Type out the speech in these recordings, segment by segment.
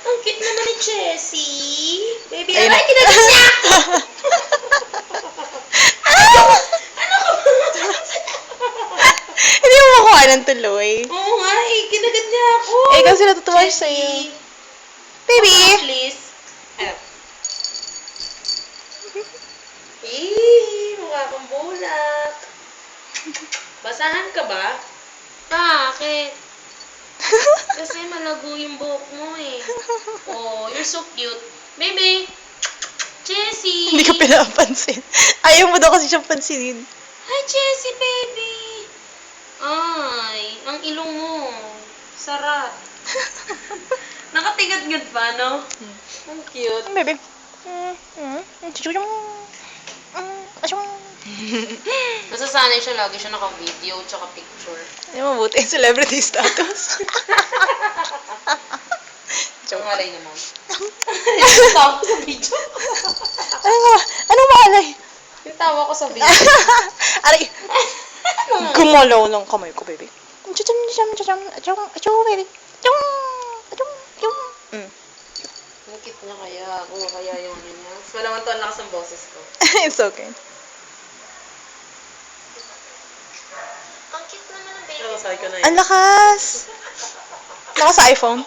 Ang cute naman ni Jessie. Baby, Ayun ay, na. kinagat niya ako! Ano ka ba? Hindi mo makuha ng tuloy. Oo nga eh, kinagat niya ako. Eh, kasi natutuwa siya Jessie. sa'yo. Baby! Please. Ano? Eh, mukha kang bulak. Basahan ka ba? Bakit? Kasi malago yung buhok mo eh. Oh, you're so cute. Baby! Jessie! Hindi ka pinapansin. Ayaw mo daw kasi siyang pansinin. Hi, Jessie, baby! Ay, ang ilong mo. Sarap. Nakatigad-gad pa, no? Ang cute. Baby. Nasasanay siya, lagi siya naka-video tsaka picture. Hindi mabuti yung celebrity status. Ang alay naman. Yung tawa ko sa video. Anong maalay? Yung tawa ko sa video. Aray! Gumalaw ng kamay ko, baby. Baby. Ang cute niya kaya. Kung kaya yung ano niya. Mas malaman to ang lakas ng boses ko. It's okay. Ang cute naman ng baby. Oo, sabi ko na Ang lakas! Lakas sa iPhone.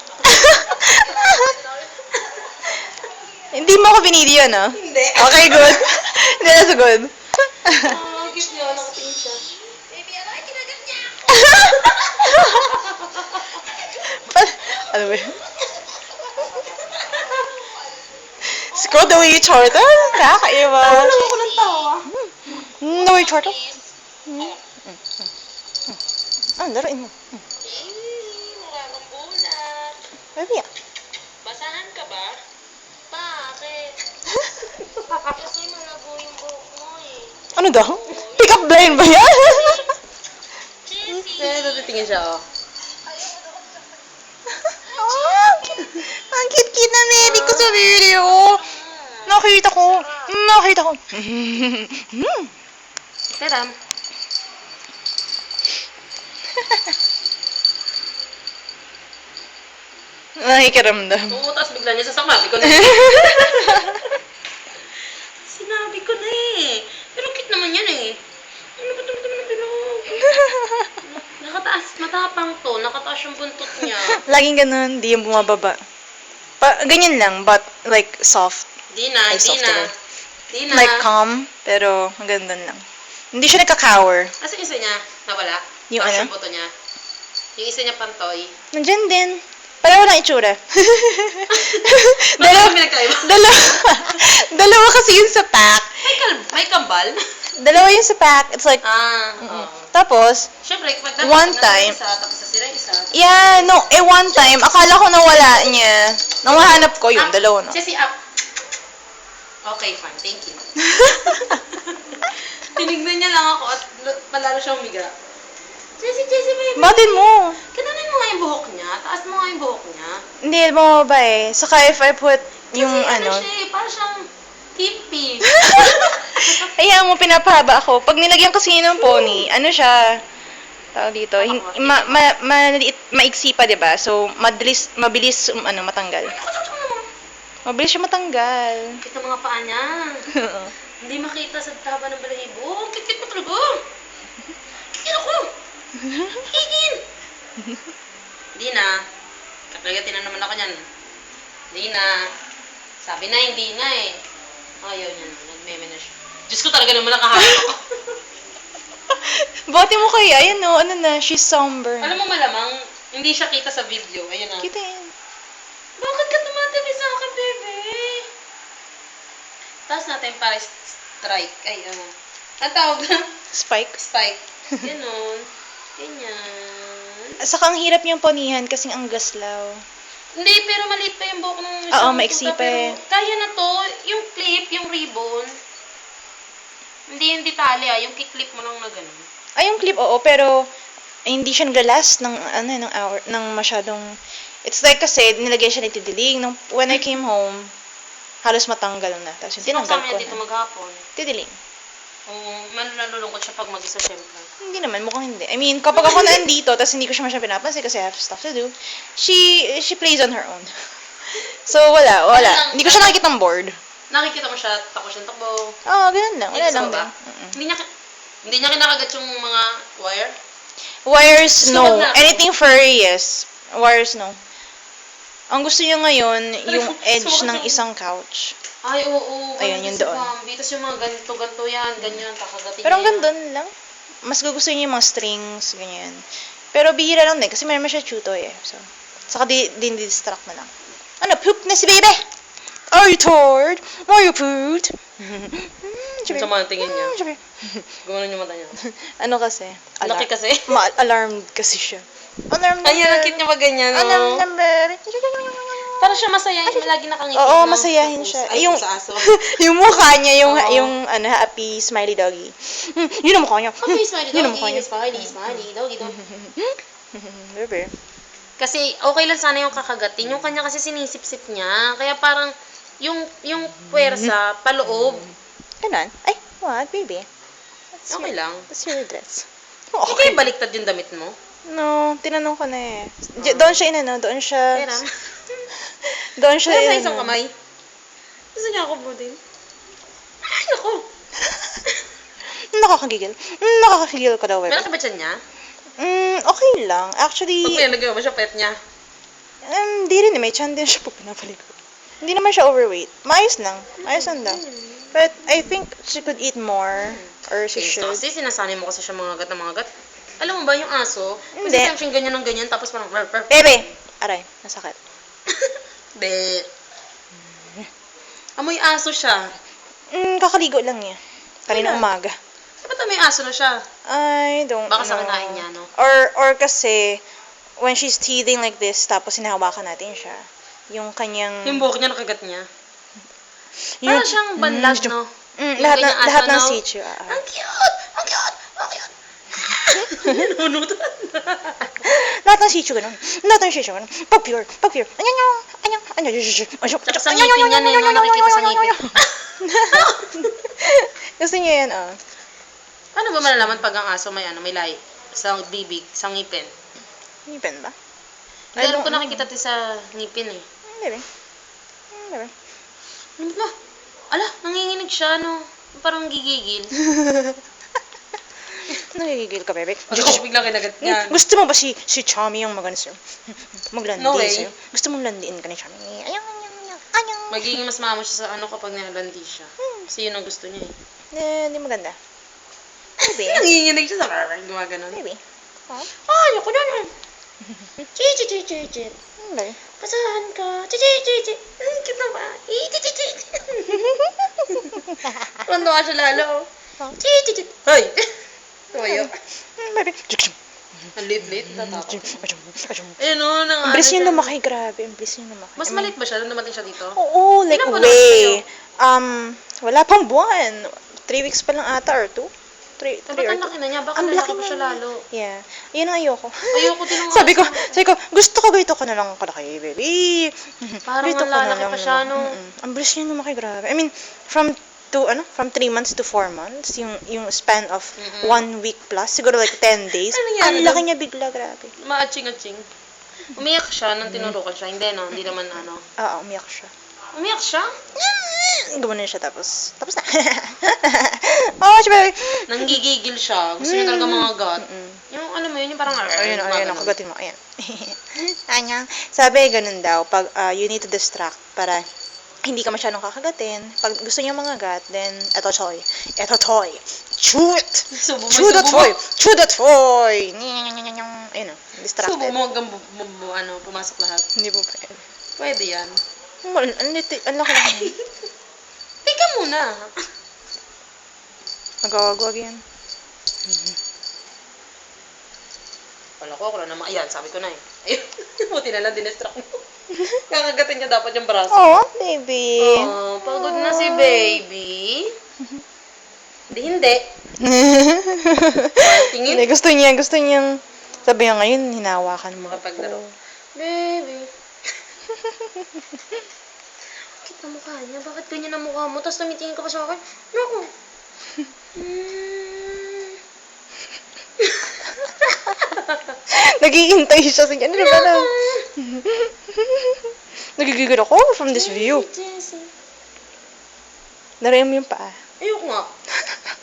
Hindi mo ako binideo, no? Hindi. Okay, good. Hindi, that's good. Ang cute niya. Nakatingin siya. Baby, ano? Ay, kinagat niya ako. Ano ba yun? Scroll the way you chortle? Nakakaiba. Tawa lang ako ng tawa. The way you chortle? Laruin mo. Mukha kang bulak. Baby, Basahan ka ba? Bakit? Kasi malago yung buhok mo eh. ano daw? Pick up line ba yan? Jessie! Eh, tutitingin siya, oh. Ang cute-cute na Mary ko sa video. Nakita ko. Teram. Nakikiramdam. Oo, tapos bigla niya sasamabi ko na. Sinabi ko na eh. Pero cute naman yan eh. Ano ba naman ang bilog? Nakataas, matapang to. Nakataas yung buntot niya. Laging ganun, di yung bumababa. Ganyan lang, but like soft. Di na, Ay, di soft na. tuloy. Di na. Like calm, pero maganda lang. Hindi siya nagka-cower. Asa yung isa niya? Nawala? Yung Taas ano? yung buto niya. Yung isa niya pantoy. Nandyan din. Pareho lang itsura. Bakit kami nagkaiba? Dalawa kasi yun sa pack. May kambal? Dalawa yun sa pack. It's like, Oo. tapos, Siyempre, pag One time- isa, tapos sila isa. yeah, no, one time, akala ko nawala niya. Nung mahanap ko yun, dalawa na. Jessie, up. Okay, fine. Thank you. Tinignan niya lang ako at palalo siyang umiga. Jessie, baby. Batin mo. Kananin mo nga yung buhok niya. Taas mo nga yung buhok niya. Hindi, bumaba eh. Saka if I put yung Kasi ano, siya eh, parang siyang hippie. ayan mo, pinapahaba ako. Pag nilagyan kasi yun ng pony, ano siya, tawag dito, maiksi pa, diba? So, mabilis, matanggal. Mabilis siya matanggal. Kita mga paa niya. Hindi makita sa taba ng balahibo. Kikit mo talaga. Kikit ako. Higin. Hindi na. Kapagatin na naman ako niyan. Hindi na. Sabi na, hindi na eh. Ayaw niya na. Nagmeme na siya. Diyos ko talaga naman nakahawak ako. Bati mo kaya, ayan no, ano na, she's somber. Alam mo malamang, hindi siya kita sa video. Ayun na. Kita yan. Bakit ka tumatabi sa akin, bebe? Taas natin para strike. Ay, ang tawag na? Spike. Spike. Ganon. Ganyan. Saka ang hirap niyang ponihan kasing ang gaslaw. Hindi, pero maliit pa yung buhok ng Oo, maiksi pa eh. Kaya na to, yung clip, yung ribbon. Hindi yung detalye yung kiklip mo lang na gano'n. Ay, yung clip, oo, pero hindi siya nag-last ng, ng hour, ng masyadong, it's like kasi, nilagyan siya ng tidiling. When I came home, halos matanggal na. Tapos yung Sino tinanggal kasama ko niya dito na. maghapon? Tidiling. Oo, nalulungkot siya pag mag-isa syempre. Hindi naman, mukhang hindi. I mean, kapag ako nandito, tapos hindi ko siya masyadong pinapansin kasi I have stuff to do, she plays on her own. So, wala. lang, Hindi ko siya nakikita ng board. Nakikita mo siya, takbo siyang takbo. Oo, ganun lang. Wala Hindi lang gusto mo ba? din. Mm-mm. Hindi niya kinakagat yung mga wire? Wires, Gusto no. mo na- Anything furry, yes. Wires, no. Ang gusto niya ngayon, yung edge Sumakit ng yung- isang couch. Ay, oo. Ayun, Ganun yun din si doon. Bambi. Tapos yung mga ganito yan, ganyan, kakagatin Pero ang niya ganda lang. Mas gusto niya yung mga strings, ganyan. Pero bihira lang din, kasi meron siya chutoy eh. So, saka distract na lang. Ano, poop na si baby! Are you tired? Are you pooped? Ang sama ang tingin niya. Gumanon yung mata niya. Ano kasi? Laki kasi. Alarmed kasi siya. Alarm number. Ay, nakit niya ba ganyan, Alarm no? number. Para siya masaya, lagi nakangiti. Oo, no? masayahin siya. Ay, Yung- sa aso. Yung mukha niya, Oo. yung happy, smiley doggy. Yun ang mukha niya. Okay, smiley, Yun ang mukha doggy, niya. smiley, doggy. Bebe. Kasi okay lang sana yung kakagatin. Yung kanya kasi sinisip-sip niya. Kaya parang yung puwersa, paloob. Ganun. Ay, what, baby? Okay lang. That's your dress. Hindi kayo baliktad yung damit mo? No, tinanong ko na eh. Doon siya inano, doon siya... Pera. Doon siya Pera sa inano. isang kamay. Gusto niya ako po din. Ay, naku. Nakakagigil. Nakakagigil ka daw, baby. Malaki ba siya niya? Okay lang. Actually, Pag pinalagay mo siya, pet niya. di rin eh. May chan din siya pag pinapaligo. Hindi naman siya overweight. Maayos lang. Maayos lang daw. But I think she could eat more. Or she should. Kasi sinasanay mo kasi siya mga gat na mga gat. Alam mo ba yung aso? Hindi. Kasi siyang ganyan ng ganyan, tapos parang Bebe! Aray, nasakit. Be. Amoy aso siya. Kakaligo lang niya. Kanina Wala. umaga. Dapat amoy aso na siya. I don't Baka sa know. kinain niya, no? Or kasi, when she's teething like this, tapos hinahawakan natin siya, yung kanyang... Yung buhok niya, nakagat niya. Parang siyang banlag, no? Yung lahat ganyang lahat aso, ng no? sitio. Ang cute! Ang cute! Ang cute! Nanunutan. Lahat ng sitio ganun. Lahat ng sitio ganun. Pag pure. Tsaka sa ngipin yan eh, no? Nakikita sa ngipin. Gusto niya yan, ah. Paano ba malalaman pag ang aso may may lahi? Sa bibig, sa ngipin? Ngipin ba? Meron ko nakikita din sa ngipin eh. Bebe. Bebe. Ano ba? Ala, nanginginig siya, no? Parang gigigil. Nagigigil ka, bebe. Pag ako biglang kinagat niya. Gusto mo ba si Chami yung magano sa'yo? Maglandi No way. sa'yo? Gusto mong landiin ka ni Chami? Ayang. Magiging mas mamo siya sa kapag nilalandi siya. Kasi yun ang gusto niya eh. Hindi maganda. Bebe. Nanginginig siya sa gumaganon. Bebe. Ay, ako na nun. Chi. Bebe. Pasahan ka. Chi. Ang cute na ba? Chi. Tuwan-tuwa siya lalo. Chi. Hoy! Tumayo. Bebe. Ang lit-lit. Tatapos. Ang Ayun o, nang bilis niya lumaki, grabe. Ang bilis niya lumaki. Mas maliit ba siya nung dumating siya dito? Oo, like Ilan pa lang way. Wala pang buwan. 3 weeks pa lang ata or 2. 3 Dapat or ang laki na niya. Baka Ang lalaki laki pa siya na. lalo. Yeah. Yun ang ayoko. Ayoko din ng sabi ko, aso. gusto ko ganito ka na lang kalaki, baby. Parang Ganito ka na malalaki lang pa siya, naman. no? Ang bilis niya lumaki, grabe. I mean, from 3 months to 4 months, yung span of 1 week plus, siguro like 10 days. Ano nangyari Ang laki doon? niya bigla, grabe. Maaching-aching. Umiyak siya nang tinurukan siya. Hindi, no? Hindi naman ano. Umiyak siya. Umiyak siya? Gumanon siya tapos na. Oh, baby. Nanggigigil siya. Gusto niya talaga mga gat. Yung alam mo yun, yung parang Ayun, gumaganon. kagatin mo. Ayan. Ayan. Sabi, ganun daw. Pag you need to distract para hindi ka masyadong kakagatin. Pag gusto niya mga gat, then, eto toy. Chew it! Subo mo, Chew the subo mo. toy! Chew the toy! Ayun o, Subo distracted. mo hanggang pumasok lahat. Hindi po pwede. Pwede yan. Ang laki lang. Teka muna. Nagawagwag yan. Wala ko, ako na naman. Ayan, sabi ko na eh. Ayun. Buti na lang dinistract mo. Kakagatin niya dapat yung braso. Oh, baby. Oh, pagod na si baby. Hindi. Tingin. Hindi, gusto niyang, sabi niya ngayon, hinawakan mo. Makapaglaro. Baby. Bakit ang mukha niya? Bakit ganyan ang mukha mo? Tapos tumitingin ka pa sa akin. Naku. Nag-iintay siya sa ano ba na? Nagigigil ako from this view. Narayan mo yung paa. Ayoko nga.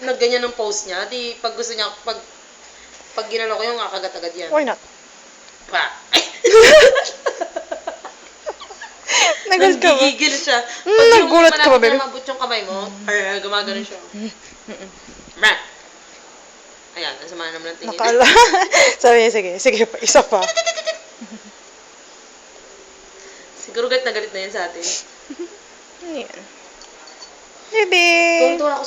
Nagganyan ng pose niya. Di, pag gusto niya, pag ginano ko yung kakagat agad yan. Why not? Pa. Nagulat ka ba? Nagigigil siya. Nagulat ka ba, baby? Pag mabut yung kamay mo, gumagano siya. Ba. Ayan, nasama na naman ng tingin. Nakala. Sabi niya, sige pa, isa pa. Siguro galit na yan sa atin. Ano yan? Baby! Tuwa ako,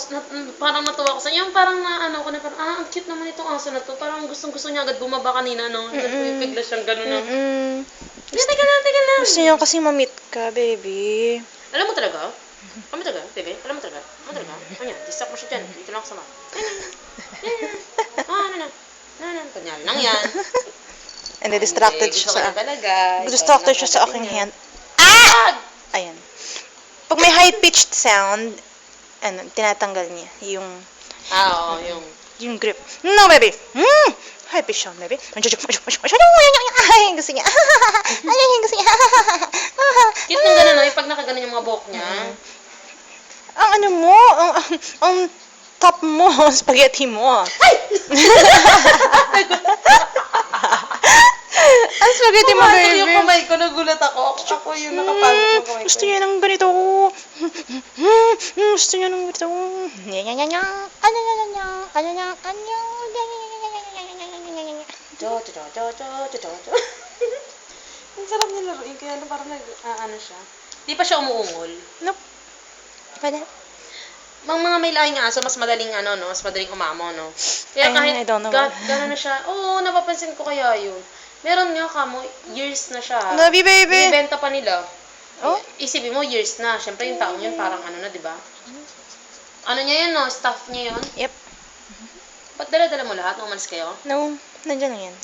parang natuwa ako sa yung parang naano ko na parang, ang cute naman itong aso na to. Parang gustong-gusto niya agad bumaba kanina, no? Bigla siyang gano'n na. Teka lang. Gusto niya kasi ma-meet ka, baby. Alam mo talaga? Bebe? Alam mo talaga? Ano yan? Distract mo siya dyan. Dito lang ako sama. Kanyari lang yan. And then distracted siya sa... Talaga. Distracted siya sa aking hand. Ah! Ayan. Pag may high-pitched sound, tinatanggal niya yung Oo, yung grip. No, baby! High-pitched sound, baby. Ay, gusto niya. Ay, gusto niya. Cute nung gano'n, no? Yung pag nakaganon yung mga buhok niya. Ang ano mo, ang top mo, spaghetti mo. Ay! Ang spaghetti mo, Pumasok baby. yung kamay ko, nagulat ako. Ako yung nakapasok yung kamay ko. Gusto niya ng ganito. Gusto niya ng ganito. Jo. Ang sarap niya laruin, kaya parang ano siya. Di pa siya umuungol. Nope. Pwede. Mga may lahing aso, mas madaling mas madaling umamo, no? Kaya Ay, kahit I don't know. gano'n na siya, oo, napapansin ko kaya yun. Meron nga kamo, years na siya. Love you, baby. Binibenta pa nila. Oh? Isipin mo, years na. Siyempre, yung taong yun, parang na, di ba? Ano niya yun, no? Staff niya yun. Yep. Ba't dala-dala mo lahat nung umalis kayo? No, nandiyan lang yan.